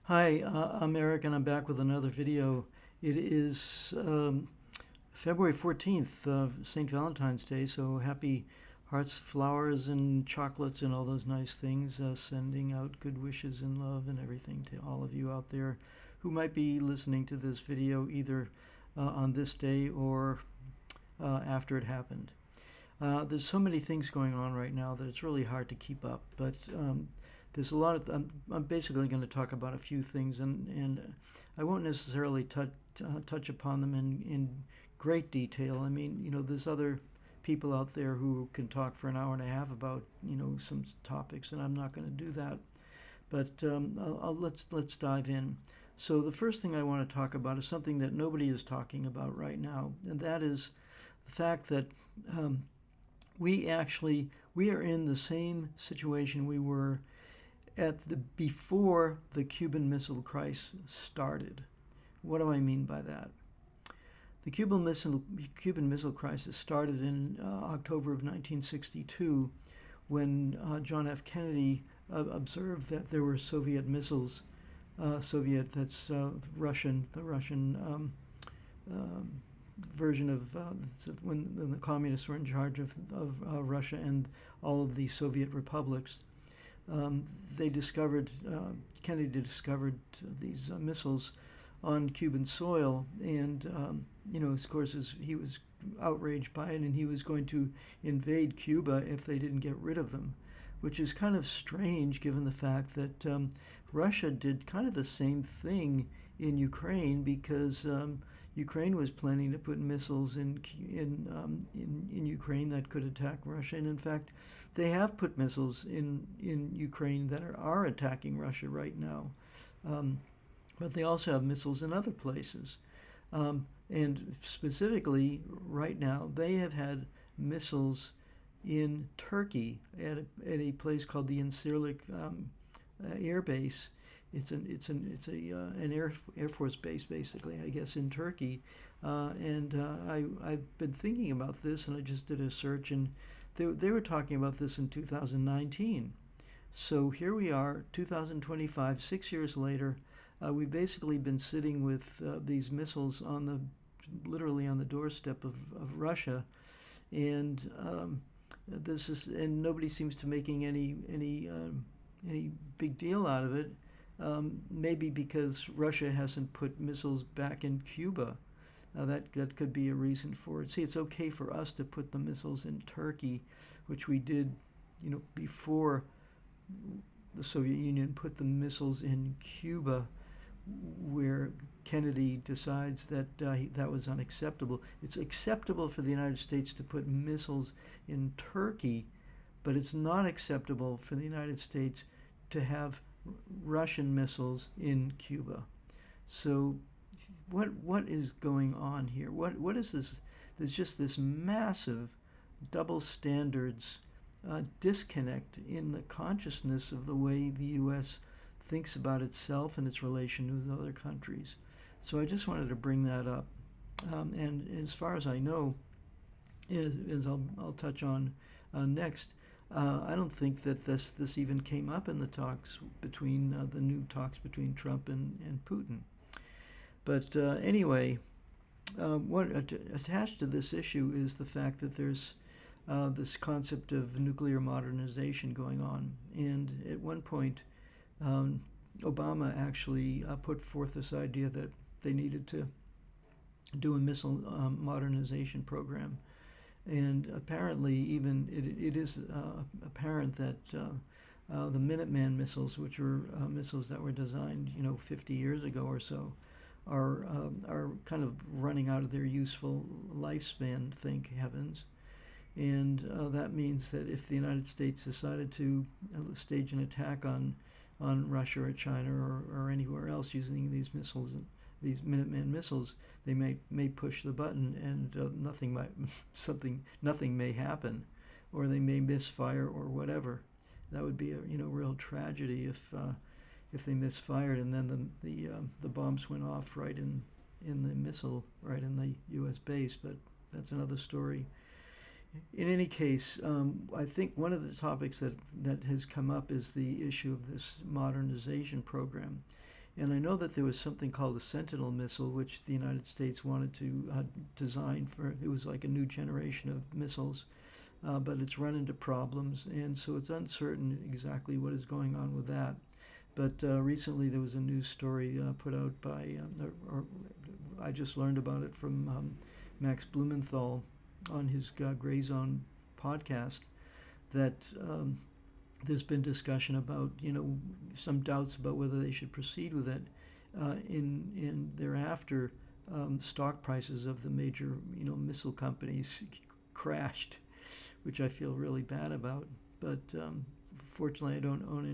Hi, I'm Eric, and I'm back with another video. It is February 14th, St. Valentine's Day, so happy hearts, flowers, and chocolates, and all those nice things. Sending out good wishes and love and everything to all of you out there who might be listening to this video either on this day or after it happened. There's so many things going on right now that it's really hard to keep up, but there's a lot of. I'm basically going to talk about a few things, and I won't necessarily touch upon them in great detail. I mean, there's other people out there who can talk for an hour and a half about some topics, and I'm not going to do that. But let's dive in. So the first thing I want to talk about is something that nobody is talking about right now, and that is the fact that um, we are in the same situation we were at the before the Cuban Missile Crisis started. What do I mean by that? The Cuban Missile Crisis started in October of 1962 when John F. Kennedy observed that there were Soviet missiles, Soviet, that's the Russian version of when the communists were in charge of Russia and all of the Soviet republics. They discovered, Kennedy discovered these missiles on Cuban soil, and of course, he was outraged by it, and he was going to invade Cuba if they didn't get rid of them, which is kind of strange given the fact that Russia did kind of the same thing in Ukraine because Ukraine was planning to put missiles in Ukraine that could attack Russia, and in fact, they have put missiles in Ukraine that are attacking Russia right now. But they also have missiles in other places. And specifically, right now, they have had missiles in Turkey at a place called the Incirlik Air Base. It's an Air Force base, basically, I guess, in Turkey. I've been thinking about this, and I just did a search, and they were talking about this in 2019. So here we are, 2025, 6 years later. We've basically been sitting with these missiles literally on the doorstep of Russia, and and nobody seems to making any big deal out of it. Maybe because Russia hasn't put missiles back in Cuba. That could be a reason for it. See, it's okay for us to put the missiles in Turkey, which we did, before the Soviet Union put the missiles in Cuba, where Kennedy decides that that was unacceptable. It's acceptable for the United States to put missiles in Turkey, but it's not acceptable for the United States to have Russian missiles in Cuba. So what is going on here? What is this? There's just this massive double standards disconnect in the consciousness of the way the U.S. thinks about itself and its relation with other countries. So I just wanted to bring that up. And as far as I know, as I'll touch on next, I don't think that this even came up in the talks between the new talks between Trump and Putin. But anyway, what attached to this issue is the fact that there's this concept of nuclear modernization going on, and at one point, Obama actually put forth this idea that they needed to do a missile modernization program. And apparently, even it is apparent that the Minuteman missiles, which were missiles that were designed, 50 years ago or so, are kind of running out of their useful lifespan. Thank heavens. And that means that if the United States decided to stage an attack on Russia or China or anywhere else using these missiles, these Minuteman missiles, they may push the button and nothing may happen, or they may misfire or whatever. That would be a real tragedy if they misfired and then the bombs went off right in the missile, right in the U.S. base. But that's another story. In any case, I think one of the topics that has come up is the issue of this modernization program. And I know that there was something called the Sentinel missile, which the United States wanted to design for. It was like a new generation of missiles, but it's run into problems, and so it's uncertain exactly what is going on with that. But recently there was a news story put out by, or I just learned about it from Max Blumenthal on his Gray Zone podcast, that there's been discussion about, some doubts about whether they should proceed with it. In thereafter, stock prices of the major, missile companies crashed, which I feel really bad about. But fortunately, I don't own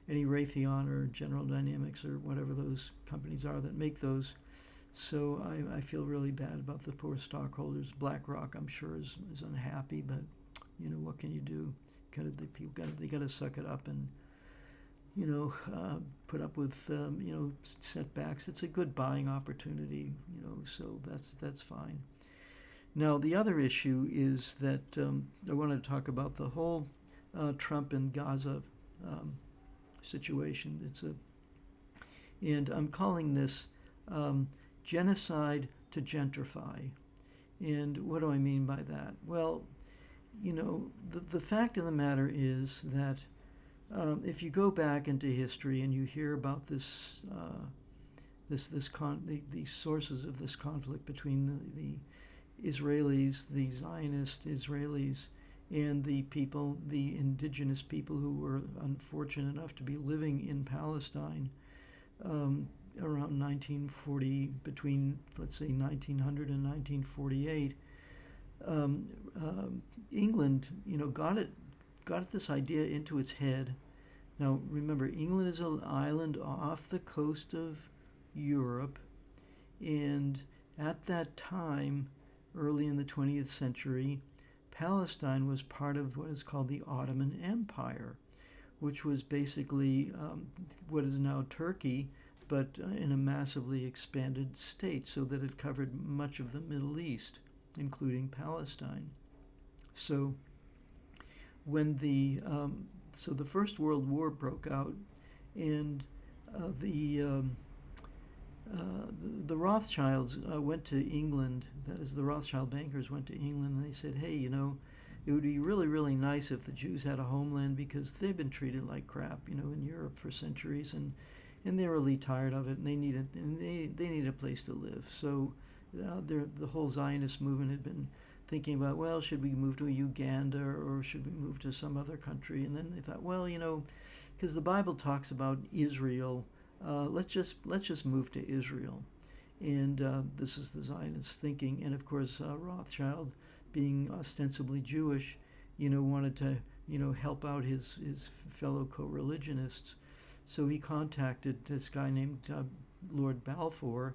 any Raytheon or General Dynamics or whatever those companies are that make those. So I feel really bad about the poor stockholders. BlackRock, I'm sure, is unhappy, but what can you do? They got to suck it up and put up with setbacks. It's a good buying opportunity, so that's fine. Now the other issue is that I want to talk about the whole Trump and Gaza situation. And I'm calling this genocide to gentrify. And what do I mean by that? Well, the fact of the matter is that if you go back into history and you hear about the sources of this conflict between the Israelis, the Zionist Israelis, and the indigenous people who were unfortunate enough to be living in Palestine around 1940, between, let's say, 1900 and 1948. England, got this idea into its head. Now, remember, England is an island off the coast of Europe, and at that time, early in the 20th century, Palestine was part of what is called the Ottoman Empire, which was basically what is now Turkey, but in a massively expanded state, so that it covered much of the Middle East, including Palestine. So when the First World War broke out, and the Rothschilds went to England, that is, the Rothschild bankers went to England, and they said, hey, it would be really, really nice if the Jews had a homeland, because they've been treated like crap, in Europe for centuries, and they're really tired of it, and they need a place to live. So the whole Zionist movement had been thinking about, well, should we move to Uganda, or should we move to some other country? And then they thought, well, because the Bible talks about Israel, let's just move to Israel. And this is the Zionist thinking. And of course, Rothschild, being ostensibly Jewish, wanted to help out his fellow co-religionists. So he contacted this guy named Lord Balfour,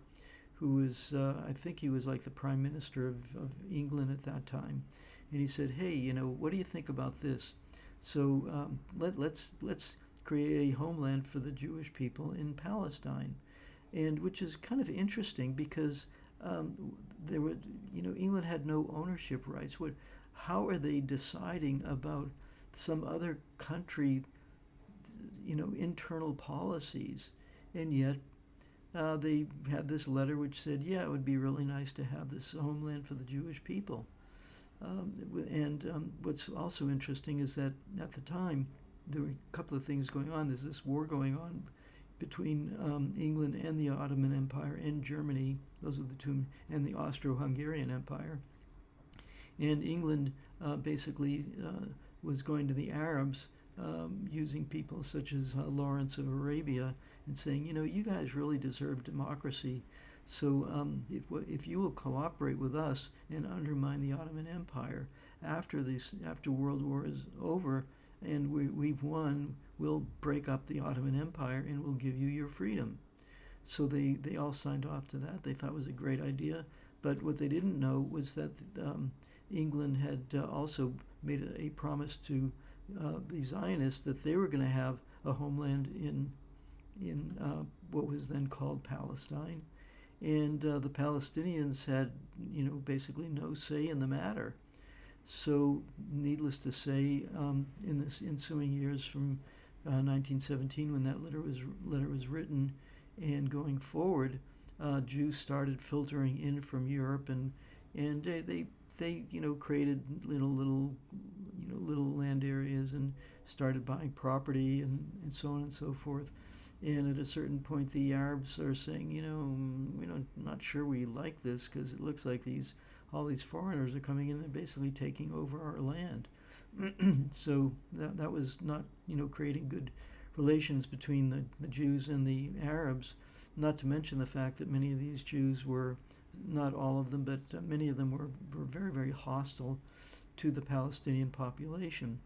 who was, I think he was like the Prime Minister of England at that time. And he said, hey, what do you think about this? So let's create a homeland for the Jewish people in Palestine. And which is kind of interesting, because England had no ownership rights. How are they deciding about some other country, internal policies? And yet they had this letter which said, yeah, it would be really nice to have this homeland for the Jewish people. What's also interesting is that at the time, there were a couple of things going on. There's this war going on between England and the Ottoman Empire and Germany. Those are the two, and the Austro-Hungarian Empire. And England basically was going to the Arabs, using people such as Lawrence of Arabia, and saying, you guys really deserve democracy. So if you will cooperate with us and undermine the Ottoman Empire after World War is over, and we've won, we'll break up the Ottoman Empire and we'll give you your freedom. So they all signed off to that. They thought it was a great idea. But what they didn't know was that England had also made a promise to the Zionists that they were going to have a homeland in what was then called Palestine. And the Palestinians had, basically no say in the matter. So, needless to say, in this ensuing years from 1917, when that letter was written, And going forward, Jews started filtering in from Europe, and they created little land areas and started buying property and so on and so forth. And at a certain point, the Arabs are saying, not sure we like this because it looks like all these foreigners are coming in and basically taking over our land. So that was not, creating good relations between the Jews and the Arabs. Not to mention the fact that many of these Jews were, not all of them, but many of them were very, very hostile to the Palestinian population.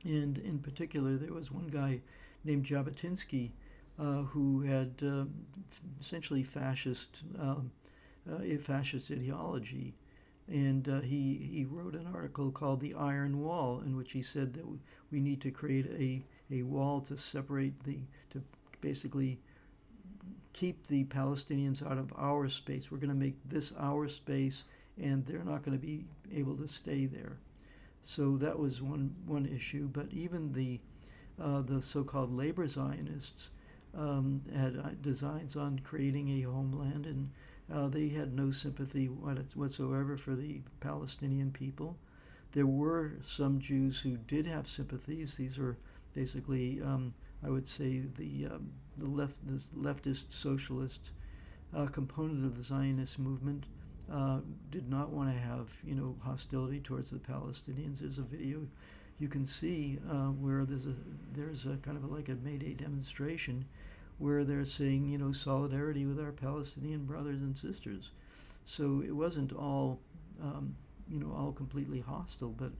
And in particular, there was one guy named Jabotinsky who had essentially fascist ideology. And he wrote an article called The Iron Wall, in which he said that we need to create a wall to separate to basically keep the Palestinians out of our space. We're going to make this our space, and they're not going to be able to stay there. So that was one issue. But even the so-called labor Zionists had designs on creating a homeland, and they had no sympathy whatsoever for the Palestinian people. There were some Jews who did have sympathies. These are basically, I would say, the leftist socialist component of the Zionist movement. Did not want to have hostility towards the Palestinians. There's a video you can see where there's a kind of like a May Day demonstration where they're saying solidarity with our Palestinian brothers and sisters. So it wasn't all all completely hostile, but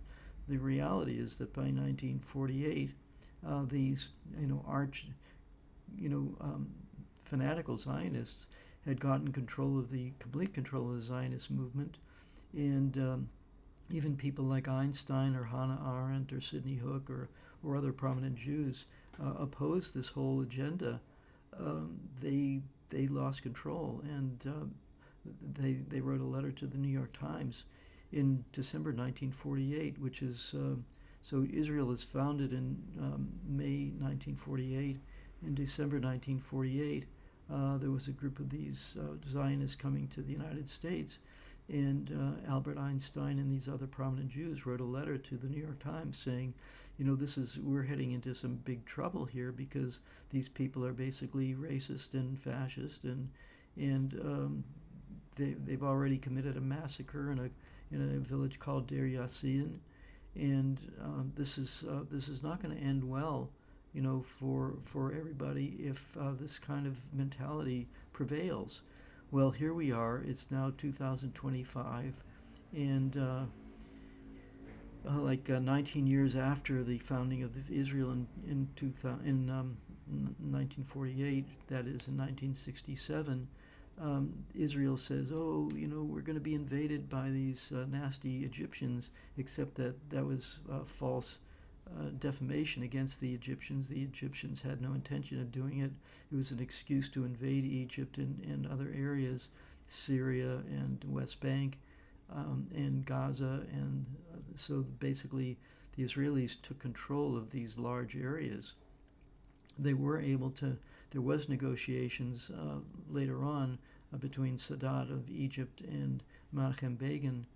the reality is that by 1948 these arch fanatical Zionists had gotten complete control of the Zionist movement, and even people like Einstein or Hannah Arendt or Sidney Hook or other prominent Jews opposed this whole agenda. They lost control, and they wrote a letter to the New York Times in December 1948, which is so Israel is founded in May 1948. In December 1948, there was a group of these Zionists coming to the United States, and Albert Einstein and these other prominent Jews wrote a letter to the New York Times saying, we're heading into some big trouble here because these people are basically racist and fascist, and they've already committed a massacre in a village called Deir Yassin, and this is not going to end well, for everybody if this kind of mentality prevails. Well, here we are. It's now 2025, and 19 years after the founding of Israel in 1948, that is in 1967, Israel says, we're going to be invaded by these nasty Egyptians, except that was false defamation against the Egyptians. The Egyptians had no intention of doing it. It was an excuse to invade Egypt and other areas, Syria and West Bank and Gaza. And so basically the Israelis took control of these large areas. They were able to, there was negotiations later on between Sadat of Egypt and Menachem Begin,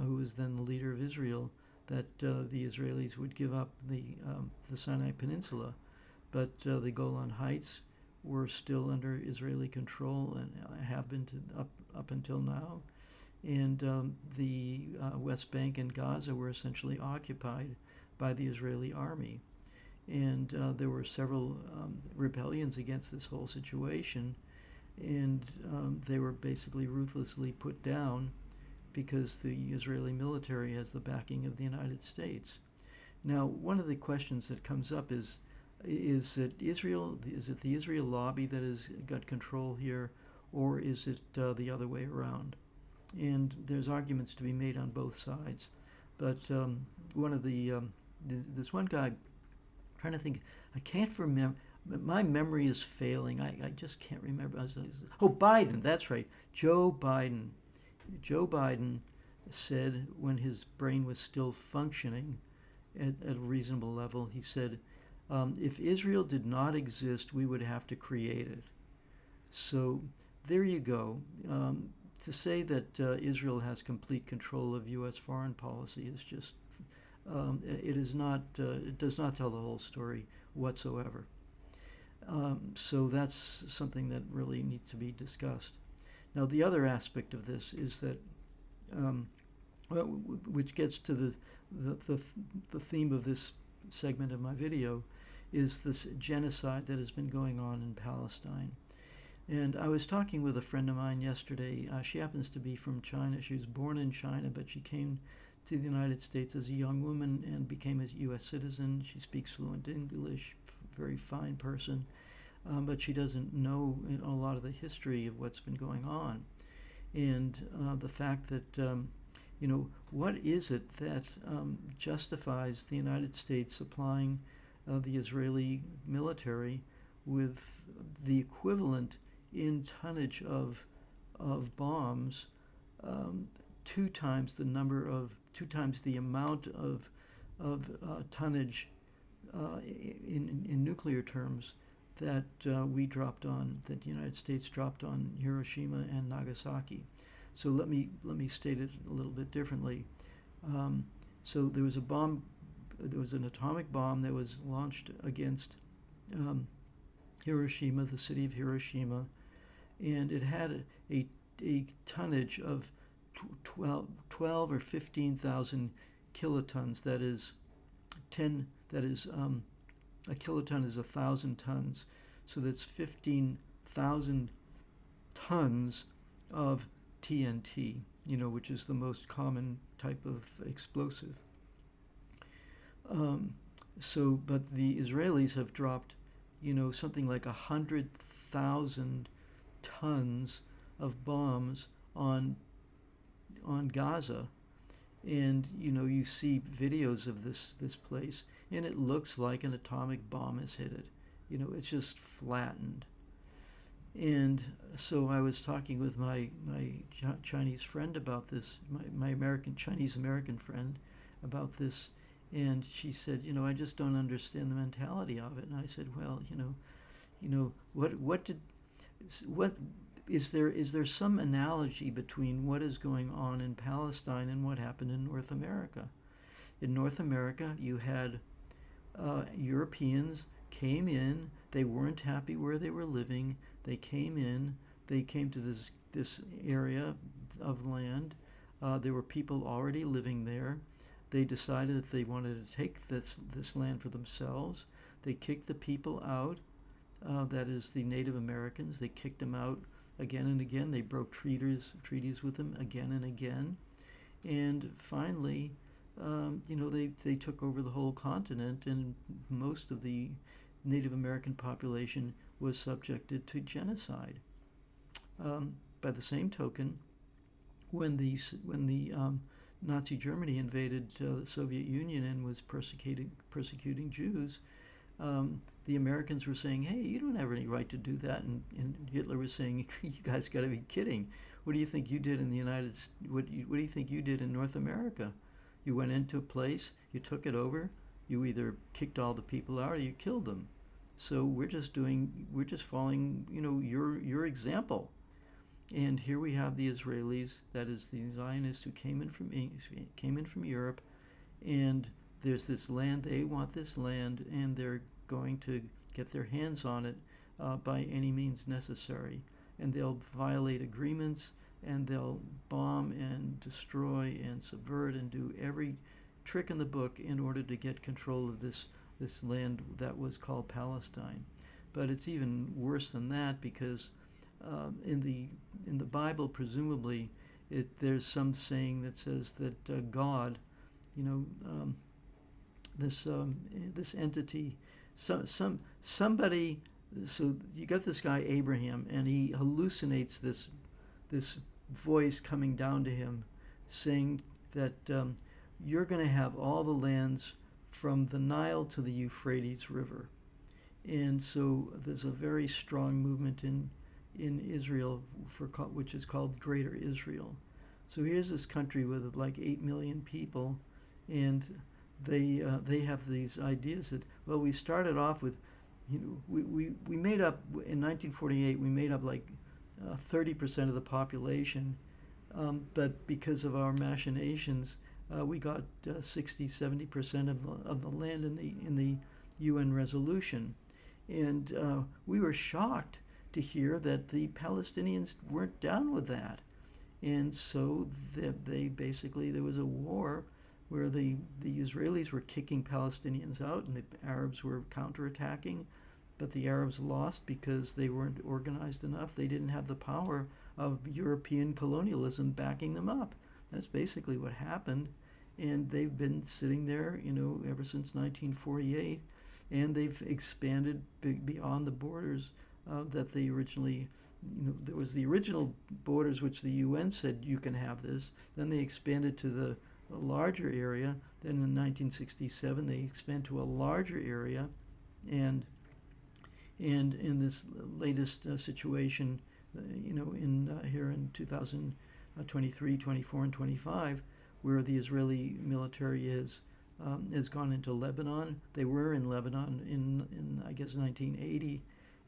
who was then the leader of Israel, that the Israelis would give up the Sinai Peninsula, but the Golan Heights were still under Israeli control and have been up until now, and the West Bank and Gaza were essentially occupied by the Israeli army, and there were several rebellions against this whole situation, and they were basically ruthlessly put down because the Israeli military has the backing of the United States. Now, one of the questions that comes up is it the Israel lobby that has got control here, or is it the other way around? And there's arguments to be made on both sides. But one of this one guy, I'm trying to think, I can't remember, my memory is failing. I just can't remember. Biden, that's right, Joe Biden. Joe Biden said when his brain was still functioning at a reasonable level, he said, if Israel did not exist, we would have to create it. So there you go. To say that Israel has complete control of U.S. foreign policy is just, it is not, it does not tell the whole story whatsoever. So that's something that really needs to be discussed. Now, the other aspect of this is that, um, well, which gets to the, the, the theme of this segment of my video, is this genocide that has been going on in Palestine. And I was talking with a friend of mine yesterday. She happens to be from China. She was born in China, but she came to the United States as a young woman and became a U.S. citizen. She speaks fluent English, very fine person, but she doesn't know a lot of the history of what's been going on. And the fact that, what is it that justifies the United States supplying the Israeli military with the equivalent in tonnage of bombs, two times the amount of tonnage in nuclear terms that that the United States dropped on Hiroshima and Nagasaki. So let me state it a little bit differently. So there was an atomic bomb that was launched against Hiroshima, the city of Hiroshima, and it had a tonnage of 12 or 15,000 kilotons. That is a kiloton is 1,000 tons. So that's 15,000 tons of TNT, which is the most common type of explosive. But the Israelis have dropped, something like 100,000 tons of bombs on Gaza, and you see videos of this place, and it looks like an atomic bomb has hit it. It's just flattened. And so I was talking with my Chinese friend about this, my Chinese American friend about this, and she said, I just don't understand the mentality of it. And I said, well, what is there some analogy between what is going on in Palestine and what happened in North America? In North America, you had Europeans came in. They weren't happy where they were living. They came in. They came to this area of land. There were people already living there. They decided that they wanted to take this land for themselves. They kicked the people out. That is the Native Americans. They kicked them out again and again. They broke treaties with them again and again. And finally, they took over the whole continent, and most of the Native American population was subjected to genocide. By the same token, when the Nazi Germany invaded the Soviet Union and was persecuting Jews, the Americans were saying, "Hey, you don't have any right to do that," and Hitler was saying, "You guys got to be kidding! What do you think you did in the United? What do you think you did in North America? You went into a place, you took it over, you either kicked all the people out or you killed them. So we're just following, your example." And here we have the Israelis, that is the Zionists who came in from Europe, and there's this land. They want this land, and they're going to get their hands on it by any means necessary. And they'll violate agreements, and they'll bomb and destroy and subvert and do every trick in the book in order to get control of this land that was called Palestine. But it's even worse than that, because in the Bible, presumably, there's some saying that says that God, this entity, somebody. So you got this guy Abraham, and he hallucinates this voice coming down to him, saying that you're going to have all the lands from the Nile to the Euphrates River. And so there's a very strong movement in Israel which is called Greater Israel. So here's this country with like 8 million people, and they have these ideas that, well, we started off with we made up in 1948. We made up like 30% of the population, but because of our machinations, we got 60, 70% of the land in the UN resolution, and we were shocked to hear that the Palestinians weren't down with that, and so they basically there was a war where the Israelis were kicking Palestinians out and the Arabs were counterattacking, but the Arabs lost because they weren't organized enough. They didn't have the power of European colonialism backing them up. That's basically what happened. And they've been sitting there, ever since 1948, and they've expanded beyond the borders that they originally, there was the original borders which the UN said you can have this. Then they expanded to the a larger area. Then in 1967 they expand to a larger area, and in this latest situation, here in 2023, 24, and 25, where the Israeli military has gone into Lebanon. They were in Lebanon in I guess 1980,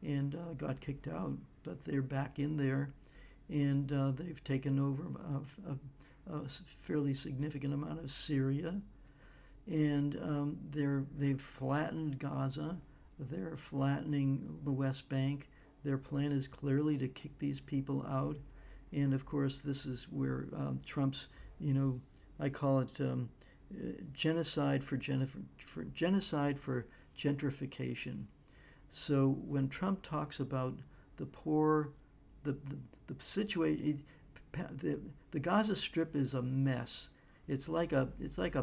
and got kicked out, but they're back in there, and they've taken over a fairly significant amount of Syria, and they've flattened Gaza. They're flattening the West Bank. Their plan is clearly to kick these people out, and of course this is where Trump's, I call it genocide for gentrification. So when Trump talks about the poor, the situation, the Gaza Strip is a mess. It's like a it's like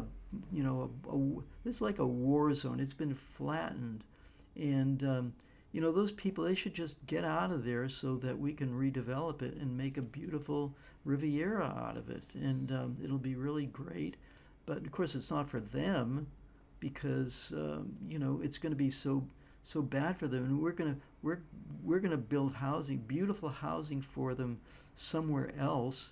a war zone. It's been flattened, and those people, they should just get out of there so that we can redevelop it and make a beautiful Riviera out of it, and it'll be really great. But of course, it's not for them because it's going to be so bad for them, and we're gonna build housing, beautiful housing for them somewhere else,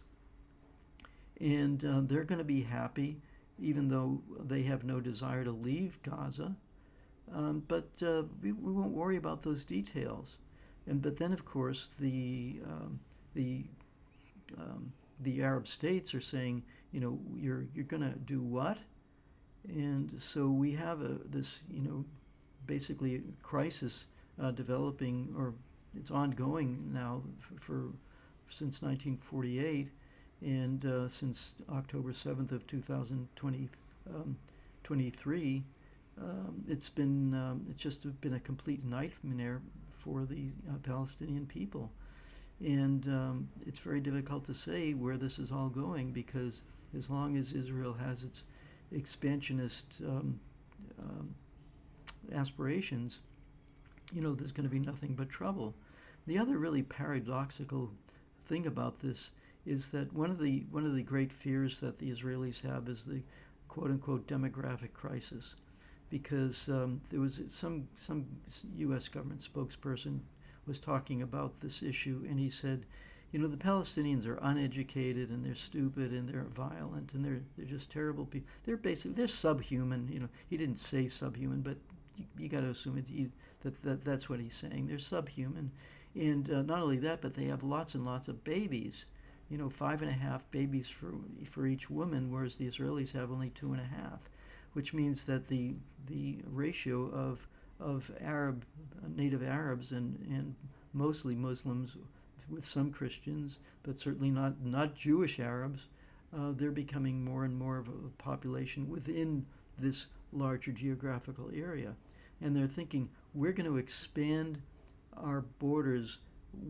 and they're going to be happy, even though they have no desire to leave Gaza. But we won't worry about those details. But then, of course, the Arab states are saying, you're going to do what? And so we have this, basically a crisis developing, or it's ongoing now for since 1948, and since October 7th of 2023. It's just been a complete nightmare for the Palestinian people, and it's very difficult to say where this is all going, because as long as Israel has its expansionist aspirations, there's going to be nothing but trouble. The other really paradoxical thing about this is that one of the great fears that the Israelis have is the quote unquote demographic crisis, because there was some U.S. government spokesperson was talking about this issue, and he said, the Palestinians are uneducated and they're stupid and they're violent and they're just terrible people. They're subhuman. He didn't say subhuman, but you got to assume that's what he's saying. They're subhuman, and not only that, but they have lots and lots of babies. 5.5 babies for each woman, whereas the Israelis have only 2.5, which means that the ratio of native Arabs and mostly Muslims, with some Christians, but certainly not Jewish Arabs, they're becoming more and more of a population within this larger geographical area. And they're thinking, we're going to expand our borders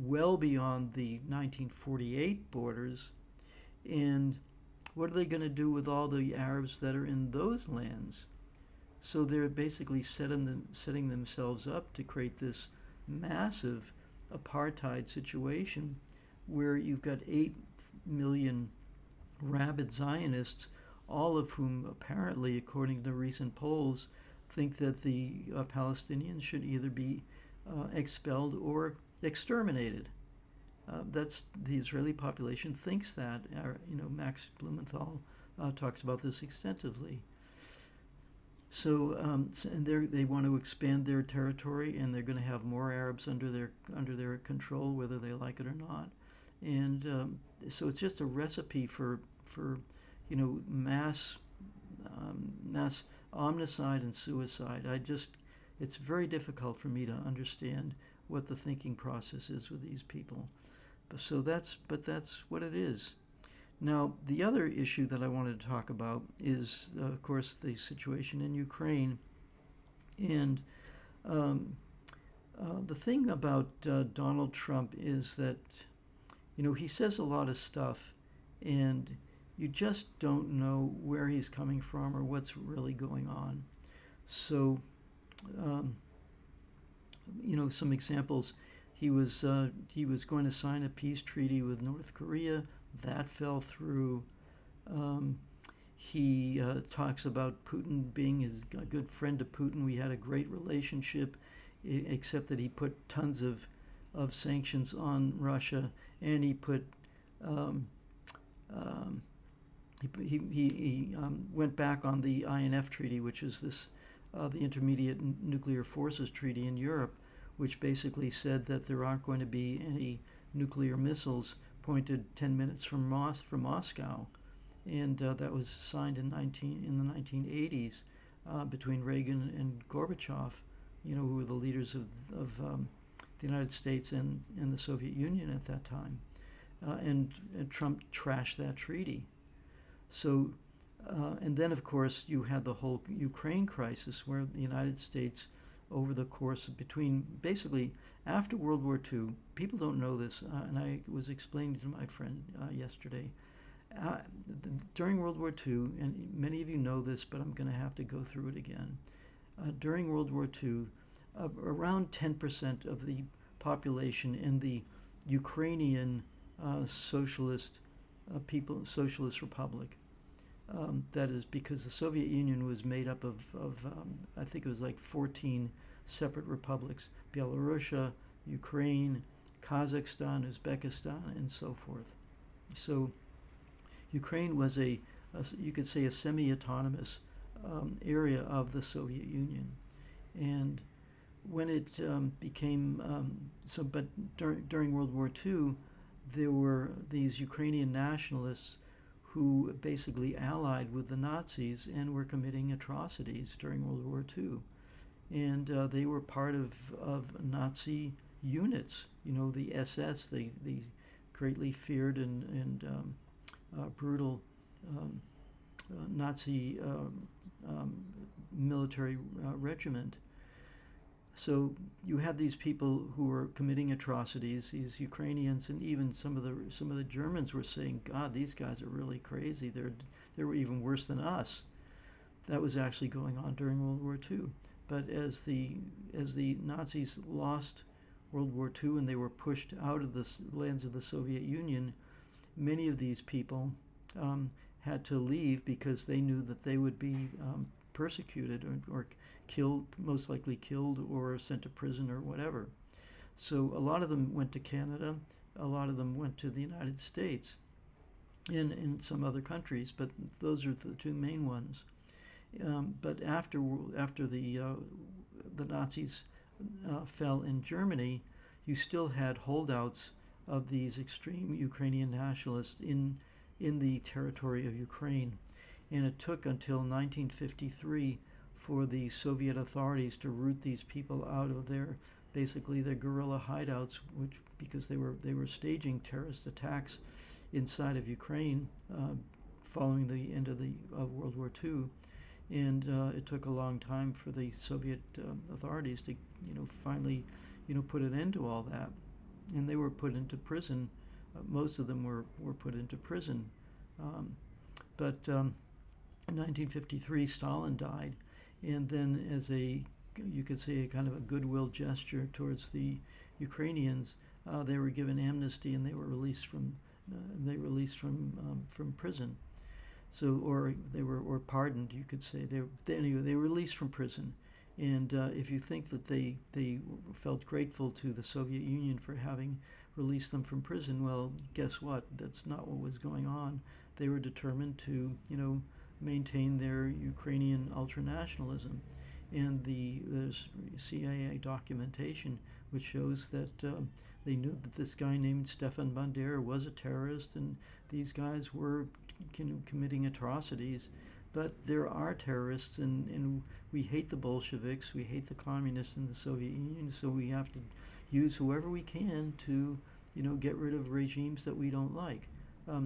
well beyond the 1948 borders, and what are they going to do with all the Arabs that are in those lands? So they're basically setting themselves up to create this massive apartheid situation where you've got 8 million rabid Zionists, all of whom apparently, according to recent polls, think that the Palestinians should either be expelled or exterminated. That's the Israeli population thinks that. Max Blumenthal talks about this extensively. And they want to expand their territory, and they're going to have more Arabs under their control, whether they like it or not. And so it's just a recipe for mass omnicide and suicide. It's very difficult for me to understand what the thinking process is with these people. But that's what it is. Now, the other issue that I wanted to talk about is, of course, the situation in Ukraine. And um, the thing about Donald Trump is that, he says a lot of stuff, and you just don't know where he's coming from or what's really going on. So, um, some examples. He was going to sign a peace treaty with North Korea. That fell through. Um, he talks about Putin being a good friend to Putin. We had a great relationship, except that he put tons of sanctions on Russia, and he put um, um, he went back on the INF treaty, which is the Intermediate Nuclear Forces Treaty in Europe, which basically said that there aren't going to be any nuclear missiles pointed 10 minutes from Moscow. And that was signed in the 1980s between Reagan and Gorbachev, who were the leaders of the United States and the Soviet Union at that time. And Trump trashed that treaty. So, and then of course you had the whole Ukraine crisis, where the United States, over the course between basically after World War II, people don't know this, and I was explaining to my friend yesterday. Uh, During World War II, and many of you know this, but I'm going to have to go through it again. During World War II, around 10% of the population in the Ukrainian socialist socialist republic. That is because the Soviet Union was made up of I think it was like 14 separate republics: Belarus, Ukraine, Kazakhstan, Uzbekistan, and so forth. So Ukraine was you could say, a semi-autonomous area of the Soviet Union. And when it became but during World War II, there were these Ukrainian nationalists who basically allied with the Nazis and were committing atrocities during World War II. And they were part of Nazi units, the SS, the greatly feared and brutal Nazi military regiment. So you had these people who were committing atrocities, these Ukrainians, and even some of the Germans were saying, "God, these guys are really crazy. They were even worse than us." That was actually going on during World War II. But as the Nazis lost World War II and they were pushed out of the lands of the Soviet Union, many of these people had to leave because they knew that they would be persecuted or killed, most likely killed, or sent to prison or whatever. So a lot of them went to Canada, a lot of them went to the United States, and in some other countries, but those are the two main ones. But after the Nazis fell in Germany, you still had holdouts of these extreme Ukrainian nationalists in the territory of Ukraine. And it took until 1953 for the Soviet authorities to root these people out of basically their guerrilla hideouts, because they were staging terrorist attacks inside of Ukraine following the end of World War II. And it took a long time for the Soviet authorities to finally put an end to all that. And they were put into prison. Most of them were put into prison. But in 1953, Stalin died, and then as you could say, a kind of a goodwill gesture towards the Ukrainians, they were given amnesty and they were released from prison. So, or they were pardoned, you could say. Anyway, they were released from prison. And if you think that they felt grateful to the Soviet Union for having released them from prison, well, guess what? That's not what was going on. They were determined to, maintain their Ukrainian ultranationalism. And there's CIA documentation which shows that they knew that this guy named Stefan Bandera was a terrorist, and these guys were committing atrocities. But there are terrorists, and we hate the Bolsheviks, we hate the communists in the Soviet Union, so we have to use whoever we can to, get rid of regimes that we don't like.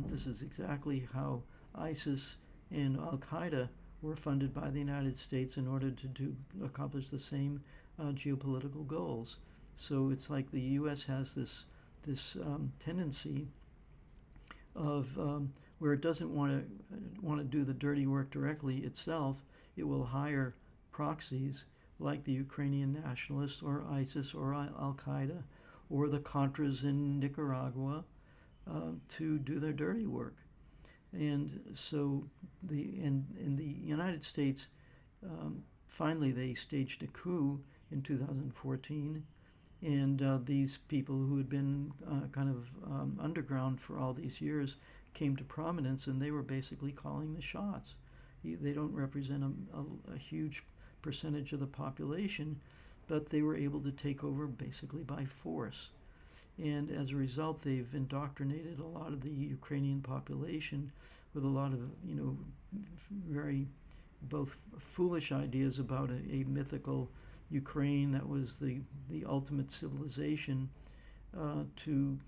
This is exactly how ISIS and Al Qaeda were funded by the United States in order to accomplish the same geopolitical goals. So it's like the U.S. has this tendency of where it doesn't want to do the dirty work directly itself. It will hire proxies like the Ukrainian nationalists or ISIS or Al Qaeda or the Contras in Nicaragua to do their dirty work. And so in the United States, finally they staged a coup in 2014, and these people who had been kind of underground for all these years came to prominence, and they were basically calling the shots. They don't represent a huge percentage of the population, but they were able to take over basically by force. And as a result, they've indoctrinated a lot of the Ukrainian population with a lot of, very both foolish ideas about a mythical Ukraine that was the ultimate civilization to,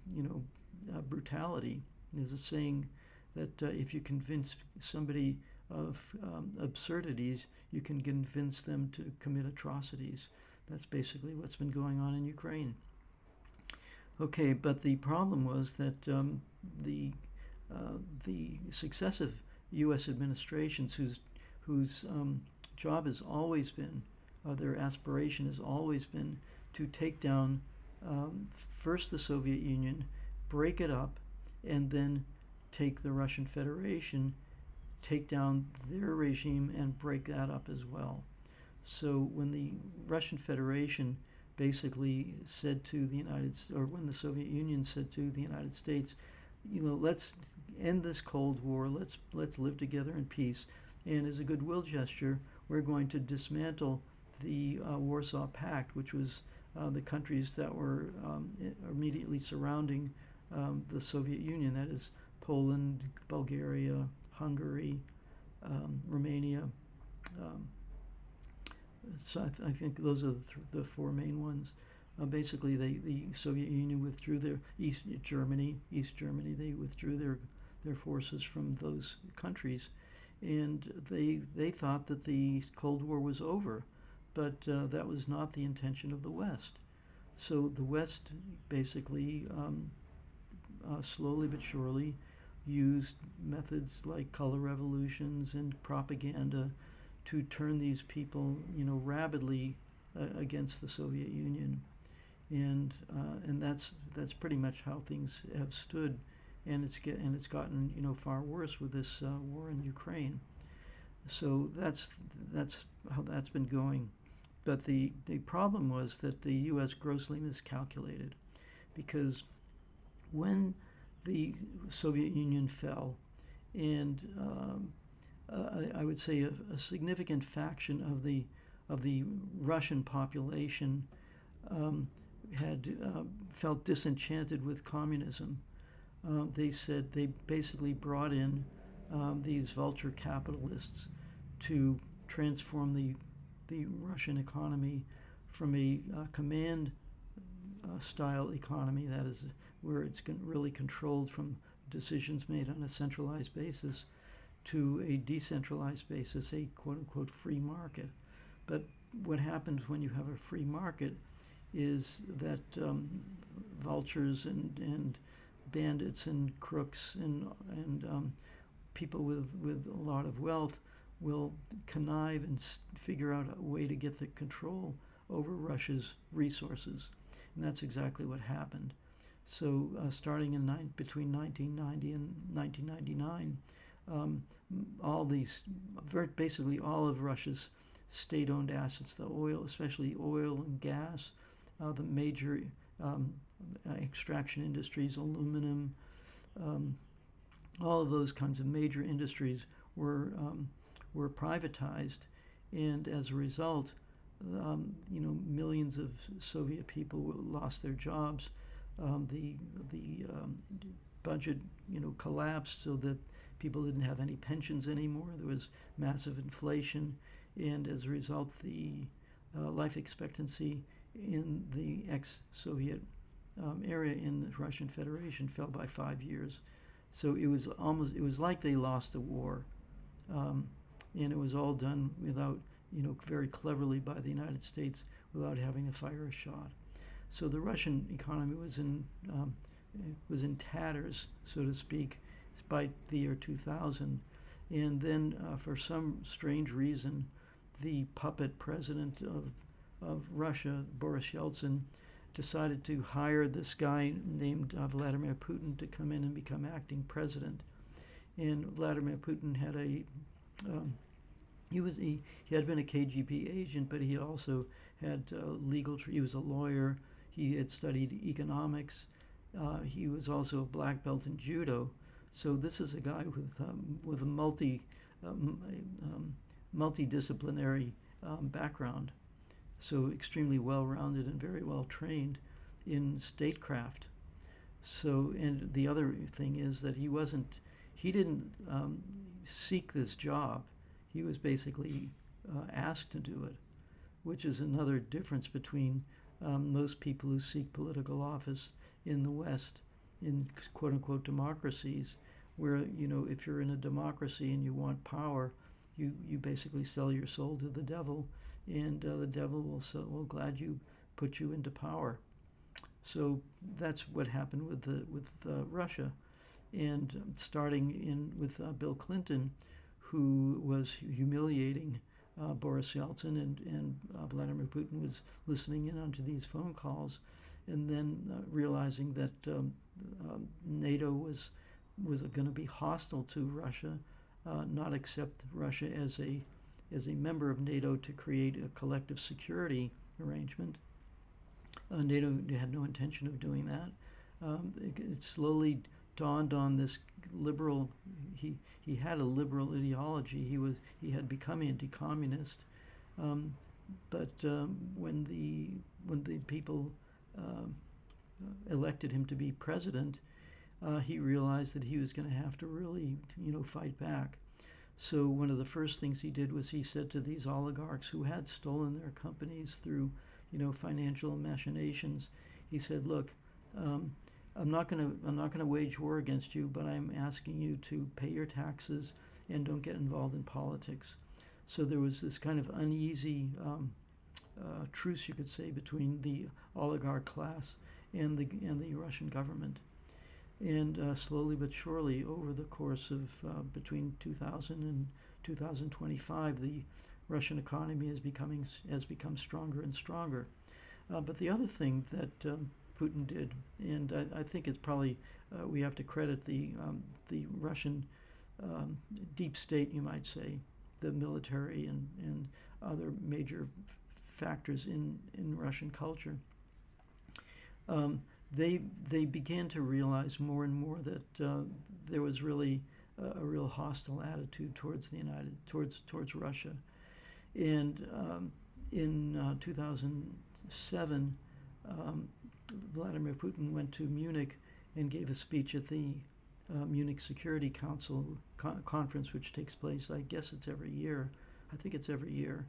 brutality. There's a saying that if you convince somebody of absurdities, you can convince them to commit atrocities. That's basically what's been going on in Ukraine. Okay, but the problem was that the successive U.S. administrations, whose job has always been, their aspiration has always been to take down first the Soviet Union, break it up, and then take the Russian Federation, take down their regime, and break that up as well. So when the Russian Federation basically said to the when the Soviet Union said to the United States, let's end this Cold War, let's live together in peace, and as a goodwill gesture, we're going to dismantle the Warsaw Pact, which was the countries that were immediately surrounding the Soviet Union, that is Poland, Bulgaria, Hungary, Romania. So I think those are the four main ones. Basically, the Soviet Union withdrew their East Germany, they withdrew their forces from those countries, and they thought that the Cold War was over, but that was not the intention of the West. So the West basically, slowly but surely, used methods like color revolutions and propaganda to turn these people, rabidly against the Soviet Union, and that's pretty much how things have stood, and it's gotten far worse with this war in Ukraine. So that's how that's been going, but the problem was that the U.S. grossly miscalculated, because when the Soviet Union fell, and I would say a significant faction of the Russian population had felt disenchanted with communism. They said they basically brought in these vulture capitalists to transform the Russian economy from a command style economy, that is, where it's really controlled from decisions made on a centralized basis, to a decentralized basis, a quote-unquote free market. But what happens when you have a free market is that vultures and bandits and crooks and people with a lot of wealth will connive and figure out a way to get the control over Russia's resources. And that's exactly what happened. So starting between 1990 and 1999, basically all of Russia's state-owned assets, the oil, especially oil and gas, the major extraction industries, aluminum, all of those kinds of major industries were were privatized, and as a result, millions of Soviet people lost their jobs. The budget, collapsed so that people didn't have any pensions anymore. There was massive inflation, and as a result, the life expectancy in the ex-Soviet area in the Russian Federation fell by 5 years. So it was like they lost a war, and it was all done without, very cleverly by the United States without having to fire a shot. So the Russian economy was in tatters, so to speak, by the year 2000. And then, for some strange reason, the puppet president of Russia, Boris Yeltsin, decided to hire this guy named Vladimir Putin to come in and become acting president. And Vladimir Putin had he had been a KGB agent, but he also had he was a lawyer. He had studied economics. He was also a black belt in judo. So this is a guy with a multidisciplinary background. So extremely well-rounded and very well trained in statecraft. So, and the other thing is that he didn't seek this job. He was basically asked to do it, which is another difference between most people who seek political office in the West, in quote-unquote democracies, where, if you're in a democracy and you want power, you basically sell your soul to the devil, and the devil will gladly put you into power. So that's what happened with Russia, and starting with Bill Clinton, who was humiliating Boris Yeltsin, and Vladimir Putin was listening in onto these phone calls, and then realizing that NATO was going to be hostile to Russia, not accept Russia as a member of NATO to create a collective security arrangement. NATO had no intention of doing that. It slowly dawned on this liberal. He had a liberal ideology. He had become anti-communist, but when the people elected him to be president, he realized that he was going to have to really, fight back. So one of the first things he did was he said to these oligarchs who had stolen their companies through, financial machinations, he said, "Look, I'm not going to wage war against you, but I'm asking you to pay your taxes and don't get involved in politics." So there was this kind of uneasy truce, you could say, between the oligarch class and the Russian government. And slowly but surely, over the course of between 2000 and 2025, the Russian economy has become stronger and stronger. But the other thing that Putin did, and I think it's probably we have to credit the Russian deep state, you might say, the military and other major factors in Russian culture. They began to realize more and more that there was really a real hostile attitude towards Russia, and in 2007, Vladimir Putin went to Munich and gave a speech at the Munich Security Council conference, which takes place, I guess it's every year. I think it's every year.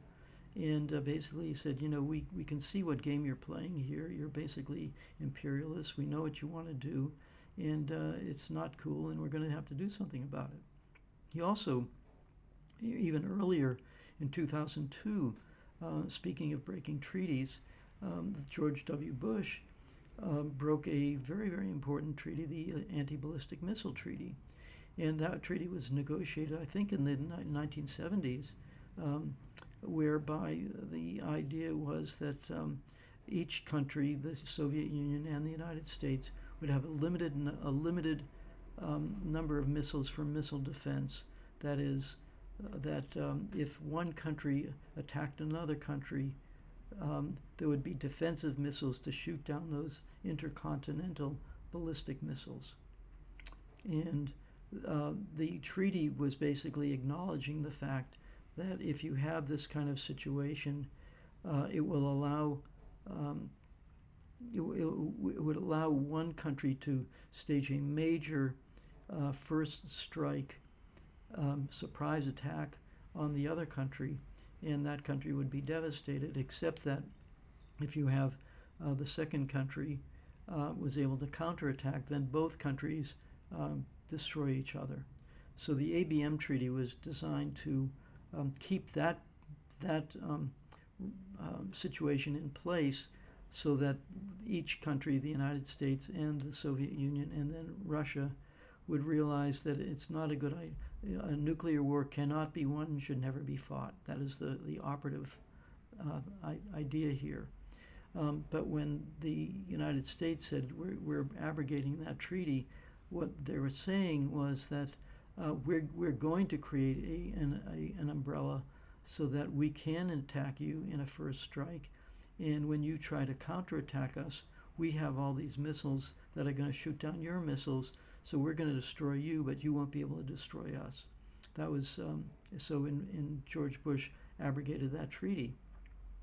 And basically he said, we can see what game you're playing here. You're basically imperialists. We know what you want to do, and it's not cool, and we're going to have to do something about it. He also, even earlier in 2002, speaking of breaking treaties, George W. Bush broke a very, very important treaty, the Anti-Ballistic Missile Treaty. And that treaty was negotiated, I think, in the 1970s, whereby the idea was that each country, the Soviet Union and the United States, would have a limited number of missiles for missile defense. That is, that if one country attacked another country, there would be defensive missiles to shoot down those intercontinental ballistic missiles. And the treaty was basically acknowledging the fact that if you have this kind of situation, it will allow it would allow one country to stage a major first strike, surprise attack on the other country, and that country would be devastated, except that if you have the second country was able to counterattack, then both countries destroy each other. So the ABM treaty was designed to keep that situation in place, so that each country, the United States and the Soviet Union and then Russia, would realize that it's not a good idea. A nuclear war cannot be won and should never be fought. That is the operative idea here. But when the United States said we're abrogating that treaty, what they were saying was that we're going to create an umbrella so that we can attack you in a first strike, and when you try to counterattack us, we have all these missiles that are going to shoot down your missiles, so we're going to destroy you, but you won't be able to destroy us. That was so. In George Bush abrogated that treaty,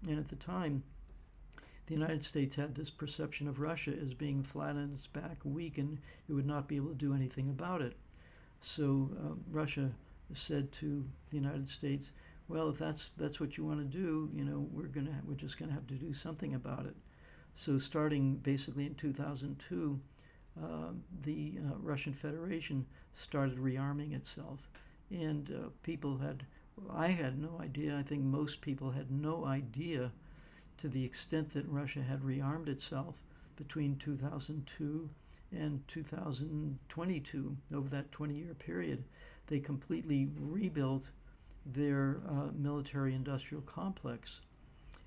and at the time, the United States had this perception of Russia as being flat on its back, weak, and it would not be able to do anything about it. So Russia said to the United States, "Well, if that's what you want to do, we're just gonna have to do something about it." So starting basically in 2002, the Russian Federation started rearming itself, and I had no idea. I think most people had no idea to the extent that Russia had rearmed itself between 2002 and 2022. Over that 20-year period, they completely rebuilt their military-industrial complex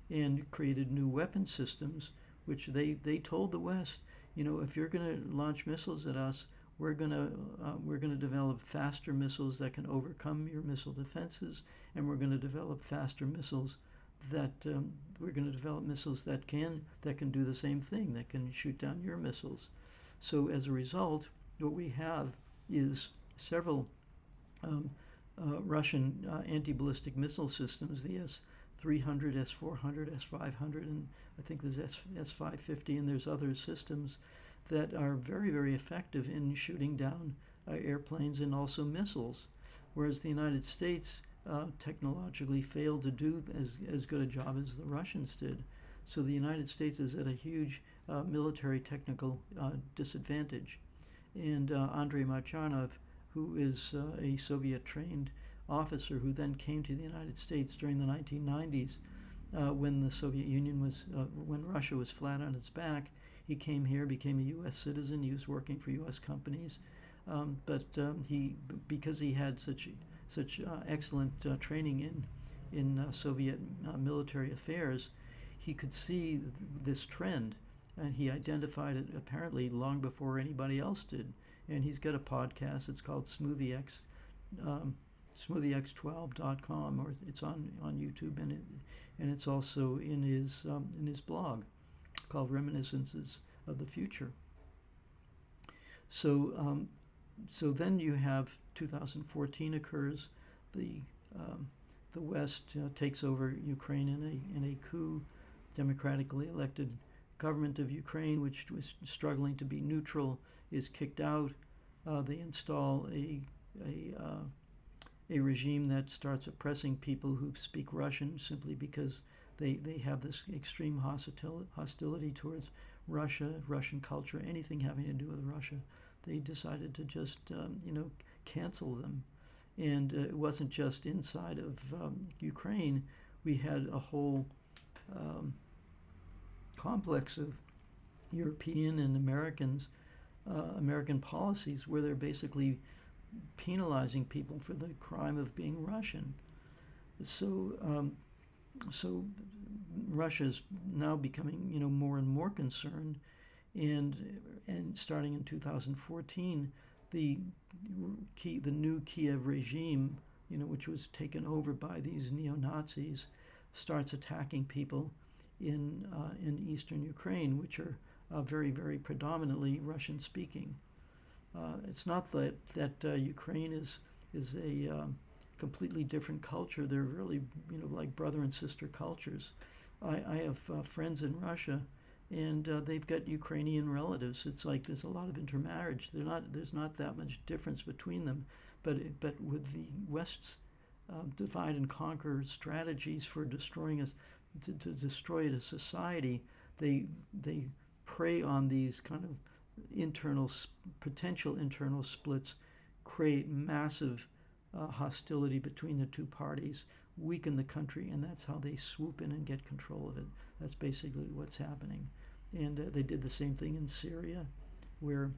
and created new weapon systems, which they told the West, if you're going to launch missiles at us, we're going to develop faster missiles that can overcome your missile defenses, and we're going to develop faster missiles that can do the same thing, that can shoot down your missiles. So as a result, what we have is several Russian anti-ballistic missile systems, the S-300, S-400, S-500, and I think there's S-550, and there's other systems that are very, very effective in shooting down airplanes and also missiles, whereas the United States technologically failed to do as good a job as the Russians did. So the United States is at a huge military technical disadvantage. And Andrei Marchanov, who is a Soviet-trained officer who then came to the United States during the 1990s, when the Soviet Union when Russia was flat on its back, he came here, became a U.S. citizen. He was working for U.S. companies, but because he had such excellent training in Soviet military affairs, he could see this trend, and he identified it apparently long before anybody else did. And he's got a podcast. It's called SmoothieX, SmoothieX12.com, or it's on YouTube, and it's also in his blog called Reminiscences of the Future. So then you have 2014 occurs. The West takes over Ukraine in a coup. Democratically elected government of Ukraine, which was struggling to be neutral, is kicked out. They install a regime that starts oppressing people who speak Russian simply because they have this extreme hostility towards Russia, Russian culture, anything having to do with Russia. They decided to just cancel them. And it wasn't just inside of Ukraine. We had a whole complex of European and American policies where they're basically penalizing people for the crime of being Russian. So Russia is now becoming more and more concerned, and starting in 2014, the new Kiev regime, which was taken over by these neo-Nazis, starts attacking people in eastern Ukraine, which are very, very predominantly Russian-speaking. It's not that Ukraine is a completely different culture. They're really, like brother and sister cultures. I have friends in Russia, and they've got Ukrainian relatives. It's like there's a lot of intermarriage. There's not that much difference between them, but with the West's divide and conquer strategies for destroying us, to destroy a society, they prey on these kind of potential internal splits, create massive hostility between the two parties, weaken the country, and that's how they swoop in and get control of it. That's basically what's happening. And they did the same thing in Syria, where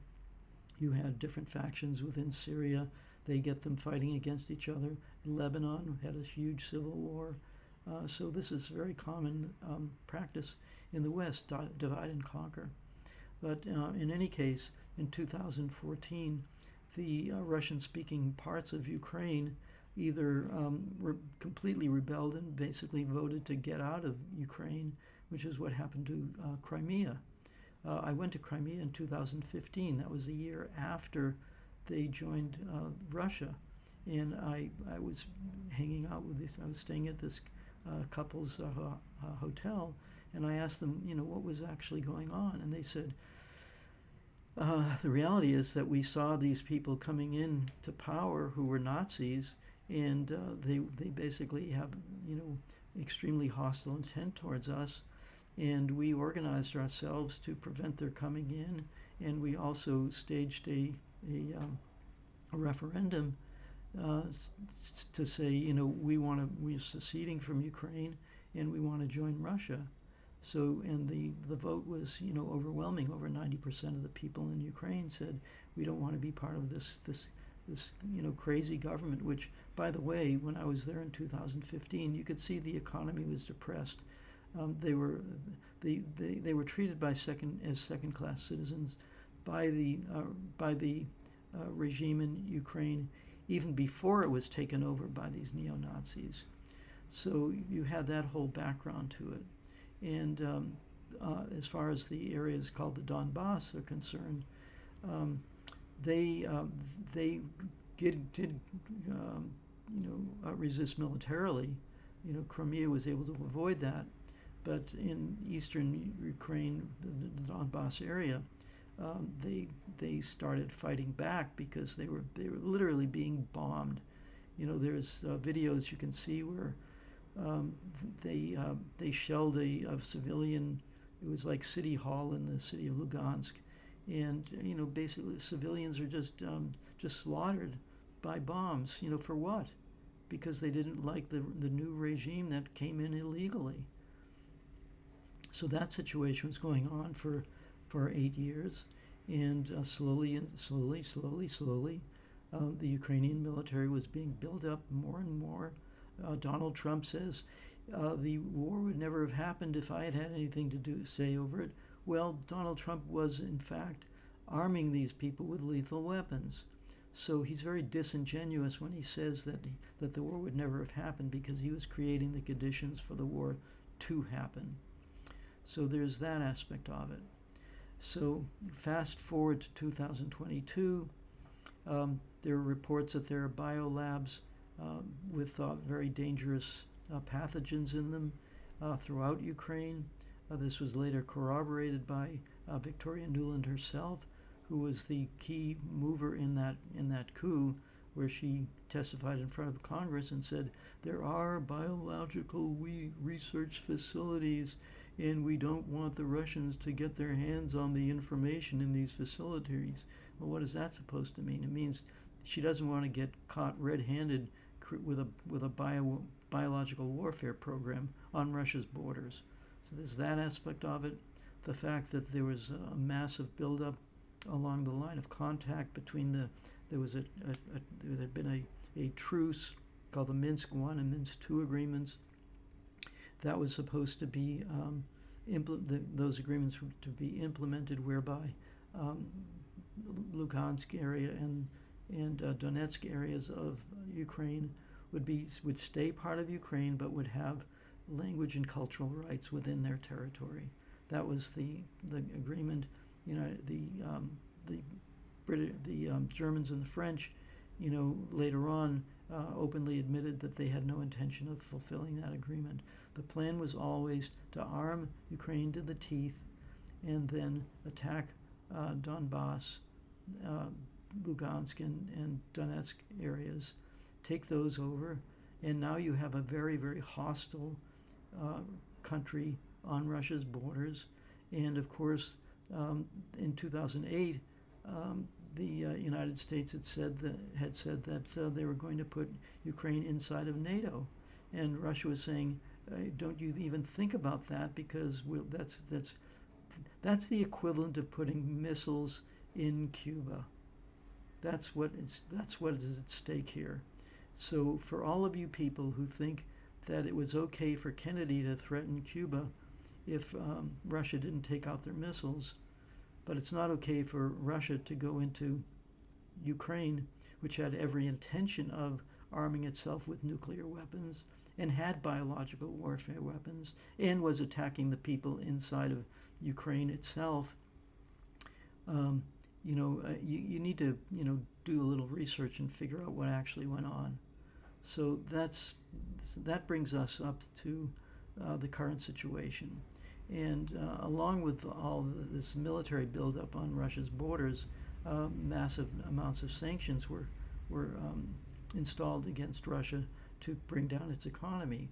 you had different factions within Syria. They get them fighting against each other. Lebanon had a huge civil war. So this is very common practice in the West, divide and conquer. But in any case, in 2014, the Russian-speaking parts of Ukraine either completely rebelled and basically voted to get out of Ukraine, which is what happened to Crimea. I went to Crimea in 2015. That was a year after they joined Russia. And I was hanging out with this, I was staying at this couple's hotel, and I asked them, what was actually going on. And they said, the reality is that we saw these people coming in to power who were Nazis, and they basically have, extremely hostile intent towards us. And we organized ourselves to prevent their coming in, and we also staged a referendum to say, we're seceding from Ukraine, and we want to join Russia. So, and the vote was, overwhelming. Over 90% of the people in Ukraine said, we don't want to be part of this crazy government, which, by the way, when I was there in 2015, you could see the economy was depressed. They were treated as second-class citizens by the regime in Ukraine, even before it was taken over by these neo-Nazis. So you had that whole background to it. And as far as the areas called the Donbass are concerned, they did resist militarily. Crimea was able to avoid that, but in eastern Ukraine, the Donbass area, they started fighting back because they were literally being bombed. There's videos you can see where they shelled a civilian. It was like City Hall in the city of Lugansk, and basically civilians are just slaughtered by bombs. For what? Because they didn't like the new regime that came in illegally. So that situation was going on for 8 years, and slowly, the Ukrainian military was being built up more and more. Donald Trump says the war would never have happened if I had had anything to say over it. Well, Donald Trump was, in fact, arming these people with lethal weapons. So he's very disingenuous when he says that the war would never have happened, because he was creating the conditions for the war to happen. So there's that aspect of it. So fast forward to 2022, there are reports that there are biolabs with very dangerous pathogens in them throughout Ukraine. This was later corroborated by Victoria Nuland herself, who was the key mover in that coup, where she testified in front of Congress and said, there are biological research facilities, and we don't want the Russians to get their hands on the information in these facilities. Well, what is that supposed to mean? It means she doesn't want to get caught red-handed with a biological warfare program on Russia's borders. So there's that aspect of it. The fact that there was a massive buildup along the line of contact between there had been a truce called the Minsk I and Minsk II agreements. That was supposed to be those agreements were to be implemented, whereby Lugansk area and Donetsk areas of Ukraine would stay part of Ukraine, but would have language and cultural rights within their territory. That was the agreement. The Germans and the French, later on openly admitted that they had no intention of fulfilling that agreement. The plan was always to arm Ukraine to the teeth and then attack Donbass, Lugansk, and Donetsk areas, take those over, and now you have a very, very hostile country on Russia's borders. And of course, in 2008, the United States had said that they were going to put Ukraine inside of NATO, and Russia was saying, "Don't you even think about that, because that's the equivalent of putting missiles in Cuba. That's what is at stake here." So for all of you people who think that it was okay for Kennedy to threaten Cuba if Russia didn't take out their missiles, but it's not okay for Russia to go into Ukraine, which had every intention of arming itself with nuclear weapons and had biological warfare weapons and was attacking the people inside of Ukraine itself. You need to do a little research and figure out what actually went on. So that brings us up to the current situation. And along with all this military buildup on Russia's borders, massive amounts of sanctions were installed against Russia to bring down its economy.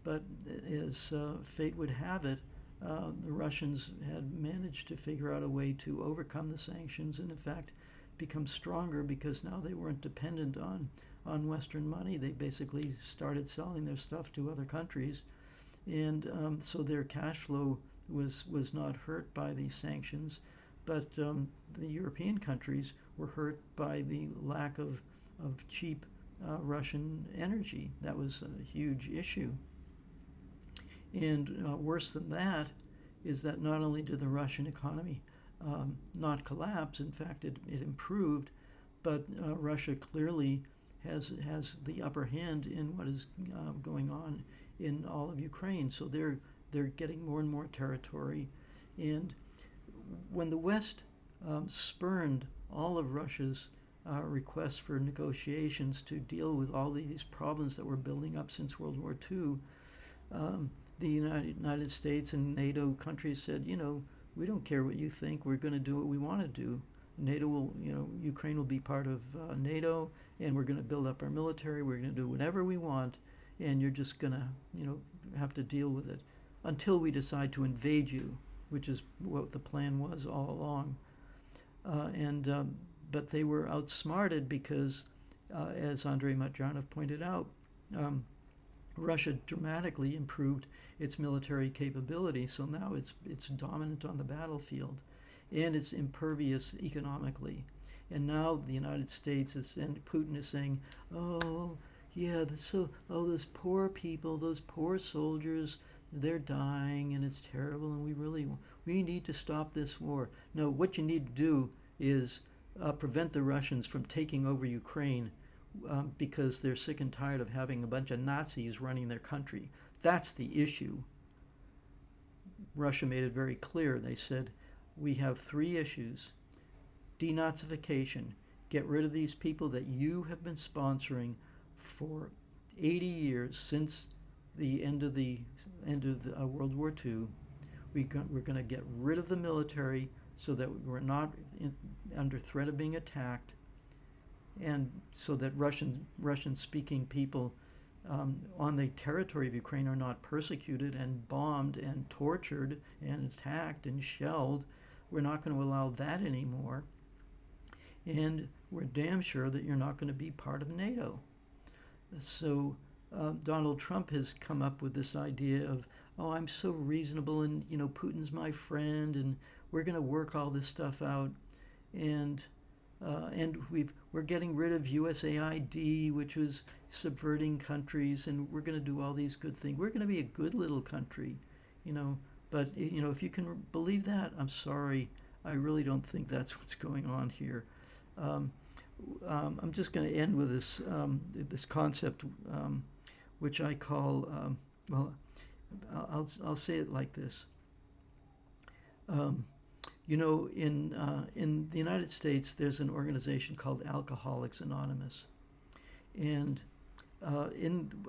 But as fate would have it, the Russians had managed to figure out a way to overcome the sanctions and, in fact, become stronger, because now they weren't dependent on Western money. They basically started selling their stuff to other countries. And so their cash flow was not hurt by these sanctions, but the European countries were hurt by the lack of cheap Russian energy. That was a huge issue. And worse than that is that not only did the Russian economy not collapse, in fact it improved, but Russia clearly has the upper hand in what is going on in all of Ukraine. So they're getting more and more territory. And when the West spurned all of Russia's requests for negotiations to deal with all these problems that were building up since World War II, the United States and NATO countries said, we don't care what you think. We're going to do what we want to do. NATO will, Ukraine will be part of NATO, and we're going to build up our military. We're going to do whatever we want, and you're just going to, have to deal with it until we decide to invade you, which is what the plan was all along. But they were outsmarted because, as Andrei Matjanov pointed out, Russia dramatically improved its military capability, so now it's dominant on the battlefield, and it's impervious economically. And now the United States and Putin is saying, "Oh, yeah, those poor people, those poor soldiers, they're dying, and it's terrible, and we need to stop this war." No, what you need to do is prevent the Russians from taking over Ukraine, because they're sick and tired of having a bunch of Nazis running their country. That's the issue. Russia made it very clear. They said, we have 3 issues. Denazification. Get rid of these people that you have been sponsoring for 80 years, since the end of the World War II. We're going to get rid of the military so that we're not under threat of being attacked, and so that Russian-speaking people on the territory of Ukraine are not persecuted and bombed and tortured and attacked and shelled. We're not going to allow that anymore. And we're damn sure that you're not going to be part of NATO. So Donald Trump has come up with this idea of, oh, I'm so reasonable, and Putin's my friend, and we're going to work all this stuff out, and we're getting rid of USAID, which was subverting countries, and we're going to do all these good things. We're going to be a good little country, But if you can believe that, I'm sorry, I really don't think that's what's going on here. I'm just going to end with this concept, which I call, I'll say it like this. In the United States, there's an organization called Alcoholics Anonymous, and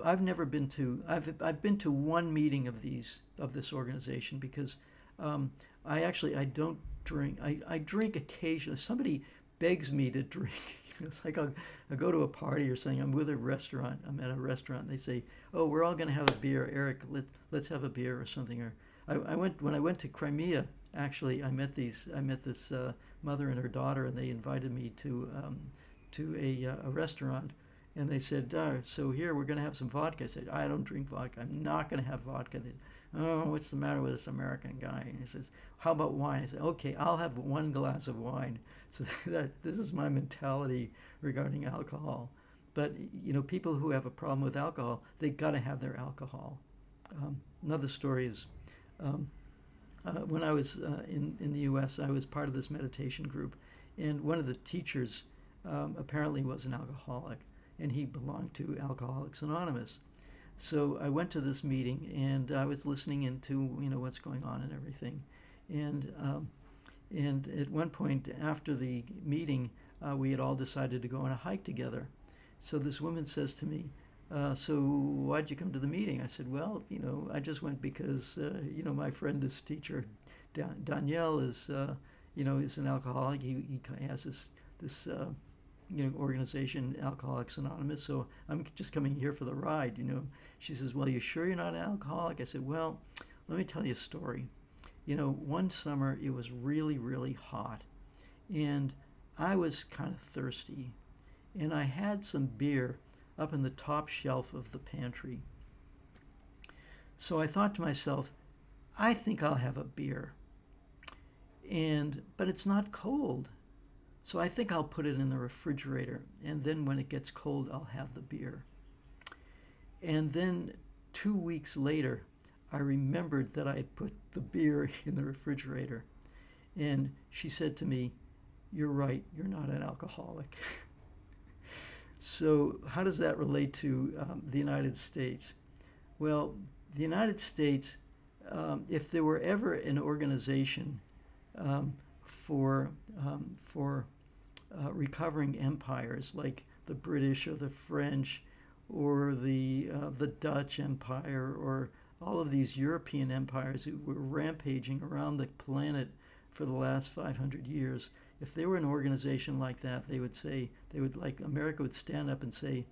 I've never been to I've been to one meeting of this organization because I don't drink. I drink occasionally. If somebody begs me to drink, it's like I'll go to a party or something. I'm at a restaurant. And they say, "Oh, we're all going to have a beer, Eric. Let's have a beer or something." Or when I went to Crimea. Actually, I met this mother and her daughter, and they invited me to a restaurant, and they said, "So here we're going to have some vodka." I said, "I don't drink vodka. I'm not going to have vodka." They said, "Oh, what's the matter with this American guy?" And he says, "How about wine?" I said, "Okay, I'll have one glass of wine." So this is my mentality regarding alcohol. But people who have a problem with alcohol, they got to have their alcohol. Another story is. When I was in the U.S., I was part of this meditation group, and one of the teachers apparently was an alcoholic, and he belonged to Alcoholics Anonymous. So I went to this meeting, and I was listening into what's going on and everything, and at one point after the meeting, we had all decided to go on a hike together. So this woman says to me, "So why'd you come to the meeting?" I said, "Well, I just went because, my friend, this teacher, Danielle, is an alcoholic. He has this organization, Alcoholics Anonymous. So I'm just coming here for the ride, She says, "Well, you sure you're not an alcoholic?" I said, "Well, let me tell you a story. One summer it was really, really hot, and I was kind of thirsty, and I had some beer up in the top shelf of the pantry. So I thought to myself, I think I'll have a beer. But it's not cold. So I think I'll put it in the refrigerator, and then when it gets cold, I'll have the beer." And then 2 weeks later, I remembered that I had put the beer in the refrigerator. And she said to me, "You're right, you're not an alcoholic." So how does that relate to the United States? Well, the United States, if there were ever an organization for recovering empires like the British or the French or the Dutch Empire or all of these European empires who were rampaging around the planet for the last 500 years, if they were an organization like that, America would stand up and say,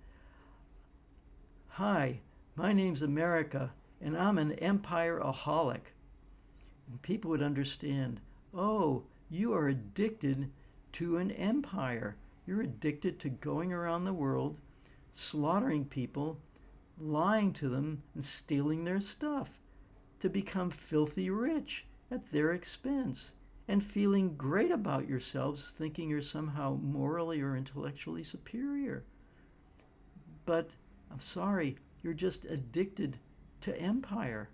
"Hi, my name's America, and I'm an Empire-aholic." And people would understand, "Oh, you are addicted to an empire. You're addicted to going around the world, slaughtering people, lying to them, and stealing their stuff to become filthy rich at their expense, and feeling great about yourselves, thinking you're somehow morally or intellectually superior. But I'm sorry, you're just addicted to empire."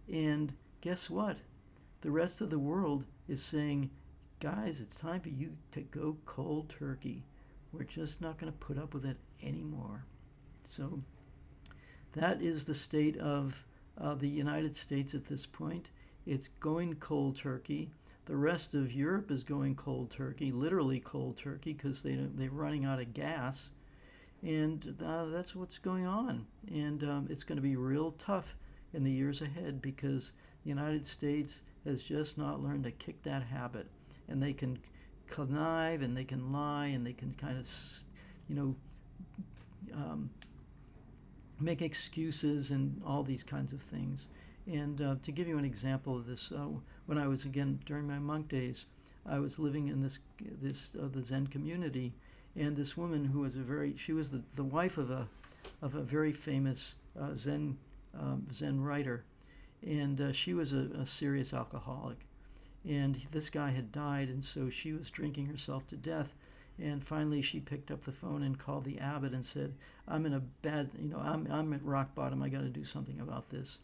And guess what? The rest of the world is saying, "Guys, it's time for you to go cold turkey. We're just not going to put up with it anymore." So that is the state of the United States at this point. It's going cold turkey. The rest of Europe is going cold turkey, literally cold turkey, because they're running out of gas. And that's what's going on. And it's going to be real tough in the years ahead because the United States has just not learned to kick that habit. And they can connive and they can lie and they can kind of, make excuses and all these kinds of things. And to give you an example of this, when I was, again, during my monk days, I was living in the Zen community, and this woman who was she was the wife of a very famous Zen writer, and she was a serious alcoholic. And this guy had died, and so she was drinking herself to death. And finally, she picked up the phone and called the abbot and said, "I'm in a bad, I'm at rock bottom. I got to do something about this."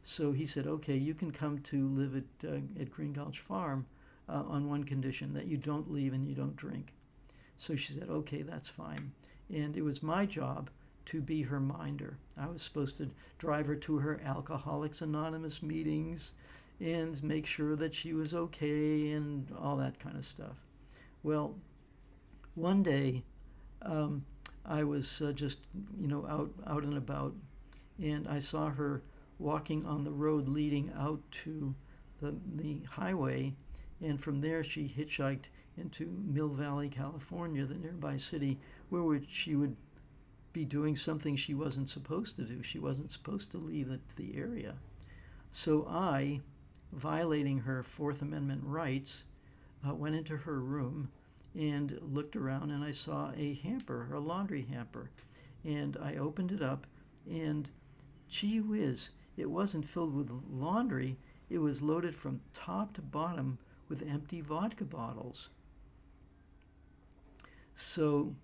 So he said, "Okay, you can come to live at Green Gulch Farm on one condition, that you don't leave and you don't drink." So she said, "Okay, that's fine." And it was my job to be her minder. I was supposed to drive her to her Alcoholics Anonymous meetings and make sure that she was okay and all that kind of stuff. Well, one day um, I was just out and about, and I saw her walking on the road leading out to the highway, and from there she hitchhiked into Mill Valley, California, the nearby city, where she would be doing something she wasn't supposed to do. She wasn't supposed to leave the area. So I, violating her Fourth Amendment rights, went into her room and looked around, and I saw a hamper, a laundry hamper. And I opened it up, and gee whiz, it wasn't filled with laundry. It was loaded from top to bottom with empty vodka bottles. So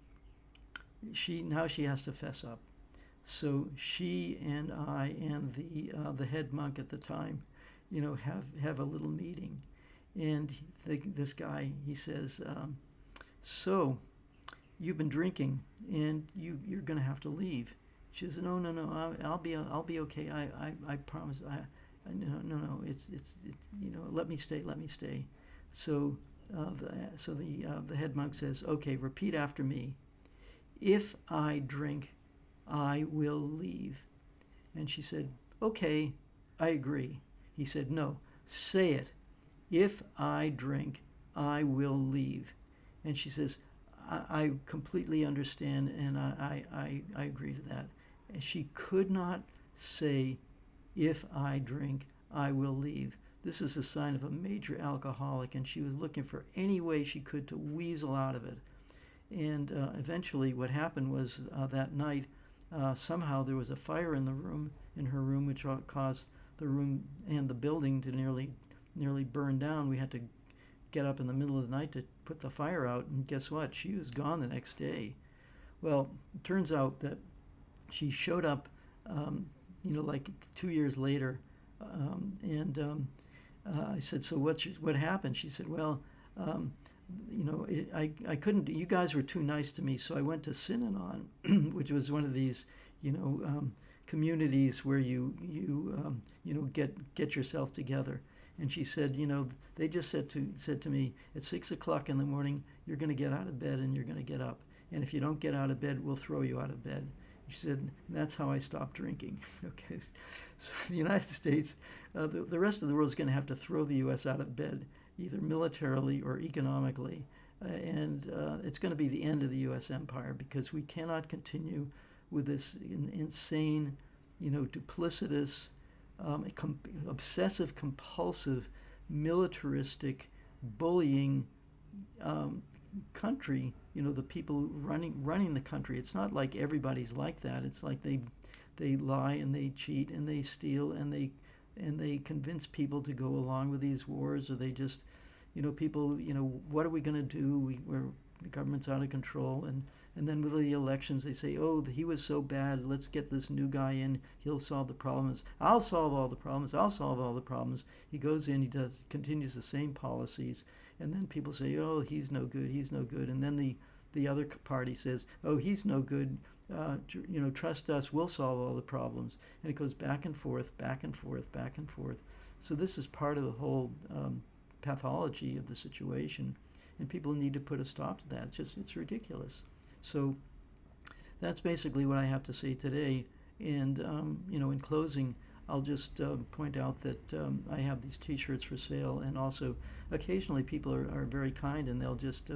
she has to fess up. So she and I and the head monk at the time, have a little meeting, and this guy, he says, so you've been drinking, and you're going to have to leave. She says, no, I'll be okay. I promise. No, it's let me stay. So the head monk says, okay, repeat after me. If I drink, I will leave. And she said, okay, I agree. He said, no, say it. If I drink, I will leave. And she says, I completely understand, and I agree to that. And she could not say, if I drink, I will leave. This is a sign of a major alcoholic, and she was looking for any way she could to weasel out of it. And eventually what happened was that night, somehow there was a fire in her room, which caused the room and the building to nearly burn down. We had to get up in the middle of the night to put the fire out, and guess what? She was gone the next day. Well, it turns out that she showed up, like 2 years later, and I said, so what happened? She said, well, I couldn't. You guys were too nice to me, so I went to Synanon, which was one of these, communities where you get yourself together. And she said, they just said to me, at 6 o'clock in the morning, you're going to get out of bed and you're going to get up. And if you don't get out of bed, we'll throw you out of bed. She said, that's how I stopped drinking. Okay, so the United States, the rest of the world is going to have to throw the U.S. out of bed, either militarily or economically. And it's going to be the end of the U.S. empire, because we cannot continue with this insane, duplicitous, obsessive, compulsive, militaristic, bullying country. The people running the country. It's not like everybody's like that. It's like they lie and they cheat and they steal and they convince people to go along with these wars, or they just, people, what are we going to do? The government's out of control, and then with the elections they say, oh, he was so bad, let's get this new guy in, he'll solve the problems. I'll solve all the problems. He goes in, continues the same policies, and then people say, oh, he's no good, and then the other party says, oh, he's no good, trust us, we'll solve all the problems. And it goes back and forth. So this is part of the whole pathology of the situation, and people need to put a stop to that. It's ridiculous. So that's basically what I have to say today. And in closing, I'll just point out that I have these T-shirts for sale, and also occasionally people are very kind, and they'll just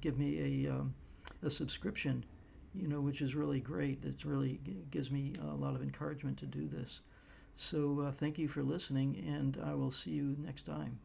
give me a subscription, which is really great. It really gives me a lot of encouragement to do this. So thank you for listening, and I will see you next time.